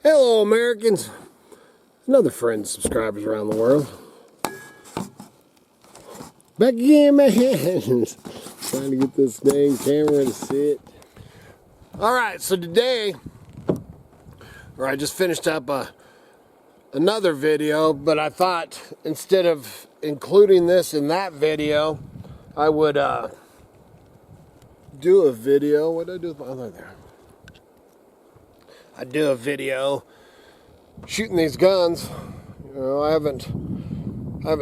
Hello, Americans, and other friends, subscribers around the world. Back again, man. Trying to get this dang camera to sit. Alright, so today, I just finished up another video, but I thought instead of including this in that video, I would do a video. What did I do with my other there? I do a video shooting these guns. You know, I haven't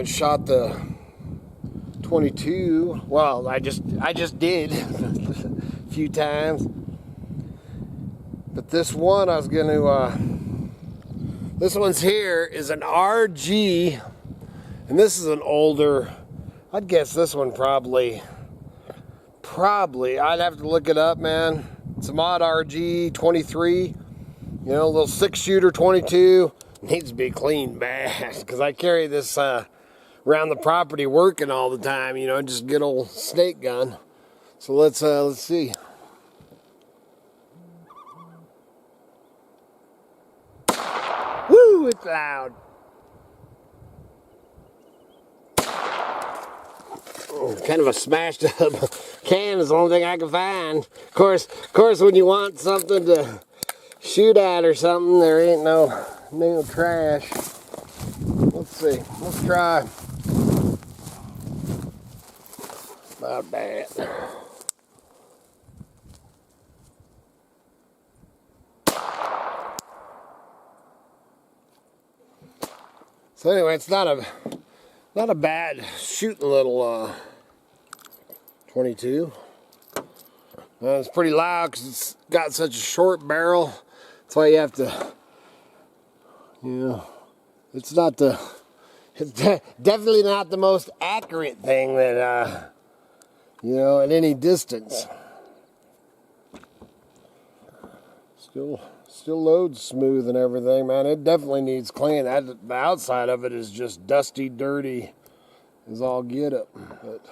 shot the 22. Well, I just did a few times. But this one I was gonna this one's here is an RG, and this is an older, I'd guess this one probably I'd have to look it up, man. It's a mod RG 23. You know, a little 6-shooter 22. Needs to be cleaned bad, because I carry this around the property working all the time, you know, just good old snake gun. So let's see. Woo, it's loud. Kind of a smashed up can is the only thing I can find. Of course, when you want something to shoot at or something, there ain't no trash. Let's see. Let's try about that. So anyway, it's not a bad shooting little 22. It's pretty loud because it's got such a short barrel. That's why you have to, you know, it's definitely not the most accurate thing that, you know, at any distance. Still loads smooth and everything, man. It definitely needs clean. The outside of it is just dusty, dirty, is all get up. But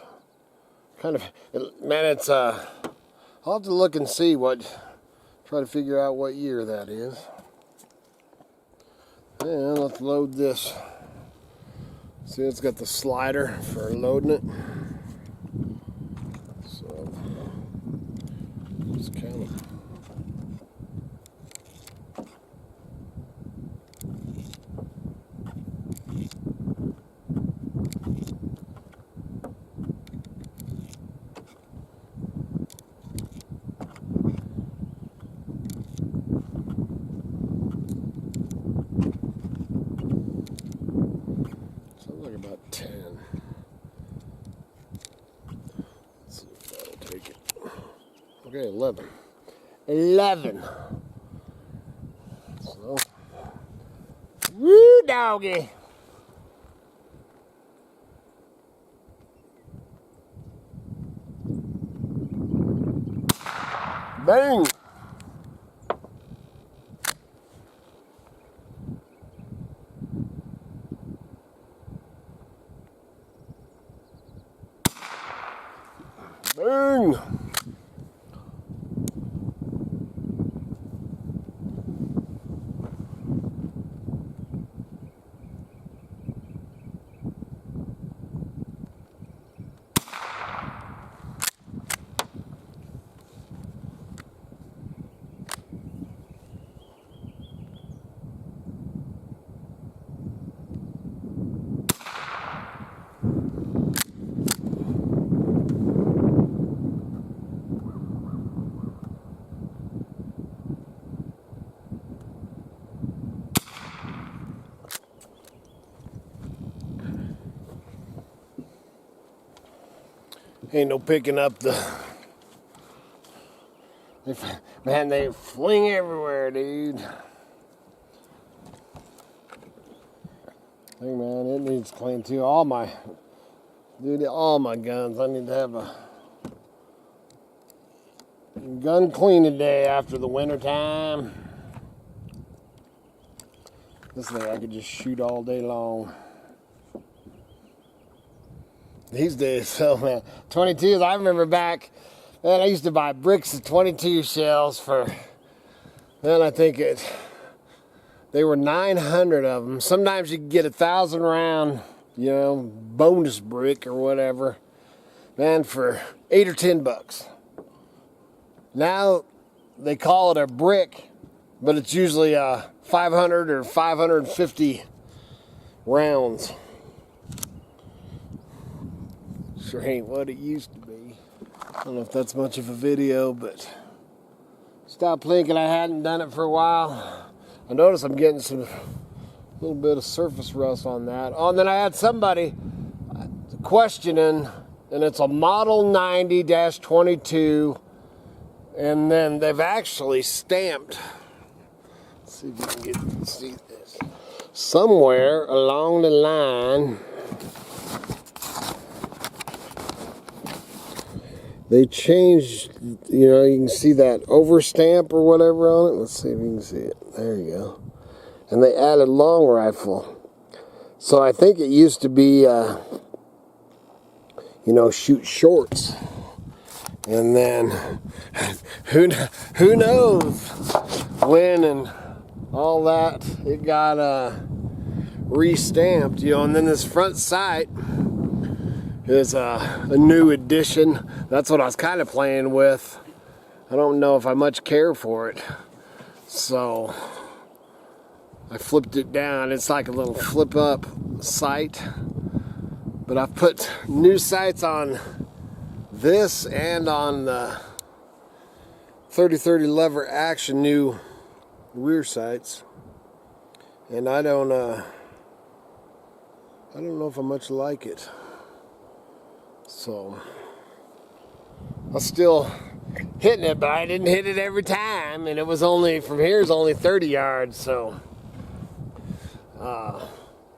kind of, man, it's I'll have to look and see try to figure out what year that is. And let's load this. See, it's got the slider for loading it. So just kind of. About 10. Let's see if that'll take it. Okay, 11. 11. So, woo, doggy. Bang. Bang! Ain't no picking up man, they fling everywhere, dude. Hey, man, it needs clean too. All my guns, I need to have a gun cleaning day after the winter time. This thing I could just shoot all day long. These days, so man, 22s, I remember back, man, I used to buy bricks of 22 shells for, man, I think They were 900 of them. Sometimes you could get 1,000 round, you know, bonus brick or whatever, man, for $8 or $10. Now they call it a brick, but it's usually 500 or 550 rounds. Sure ain't what it used to be. I don't know if that's much of a video, but stopped thinking I hadn't done it for a while. I noticed I'm getting some little bit of surface rust on that. Oh, and then I had somebody questioning, and it's a Model 90-22, and then they've actually stamped. Let's see if you can see this. Somewhere along the line, they changed, you know, you can see that overstamp or whatever on it. Let's see if you can see it. There you go. And they added long rifle. So I think it used to be, you know, shoot shorts. And then, who knows when and all that, it got re-stamped, you know. And then this front sight is a new addition. That's what I was kind of playing with. I don't know if I much care for it. So I flipped it down. It's like a little flip up sight. But I've put new sights on this and on the 30-30 lever action new rear sights. And I don't know if I much like it. So I'm still hitting it, but I didn't hit it every time, and it was only, from here is only 30 yards. So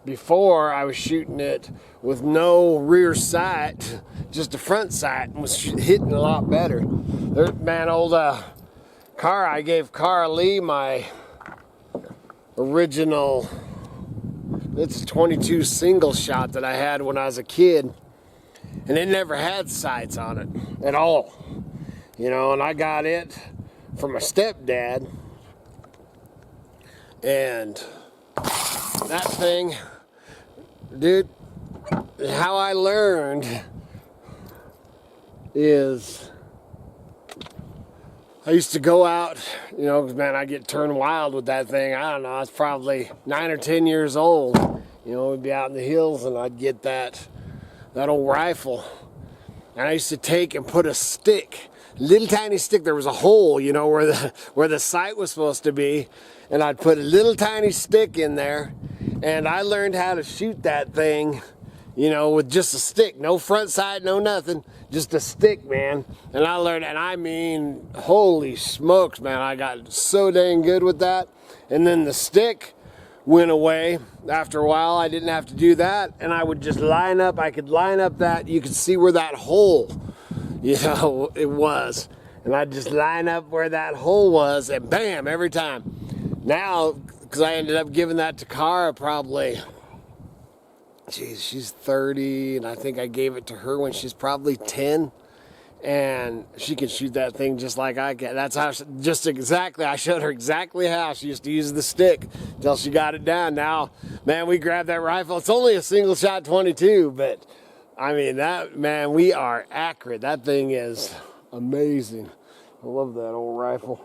before I was shooting it with no rear sight, just a front sight, and was hitting a lot better. There, man, old I gave Cara Lee my original, it's a 22 single shot that I had when I was a kid. And it never had sights on it at all. You know, and I got it from my stepdad. And that thing, dude, how I learned is I used to go out, you know, because, man, I get turned wild with that thing. I don't know, I was probably 9 or 10 years old. You know, we'd be out in the hills and I'd get that old rifle, and I used to take and put a stick, little tiny stick. There was a hole, you know, where the sight was supposed to be, and I'd put a little tiny stick in there, and I learned how to shoot that thing, you know, with just a stick, no front sight, no nothing, just a stick, man. And I learned, and I mean, holy smokes, man, I got so dang good with that. And then the stick went away after a while. I didn't have to do that, and I would just line up. I could line up that, you could see where that hole, you know, it was, and I'd just line up where that hole was, and bam, every time. Now, because I ended up giving that to Cara probably, geez, she's 30, and I think I gave it to her when she's probably 10. And she can shoot that thing just like I can. That's how, I showed her exactly how she used to use the stick until she got it down. Now, man, we grabbed that rifle. It's only a single shot 22, but I mean, that, man, we are accurate. That thing is amazing. I love that old rifle.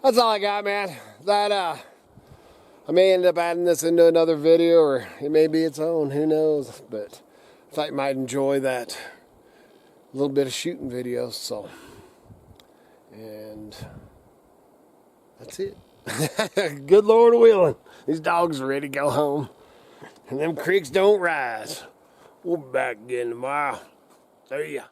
That's all I got, man. That, I may end up adding this into another video, or it may be its own, who knows, but I thought you might enjoy that little bit of shooting videos. So, and that's it. Good Lord willing, these dogs are ready to go home, and them creeks don't rise. We'll be back again tomorrow. See ya.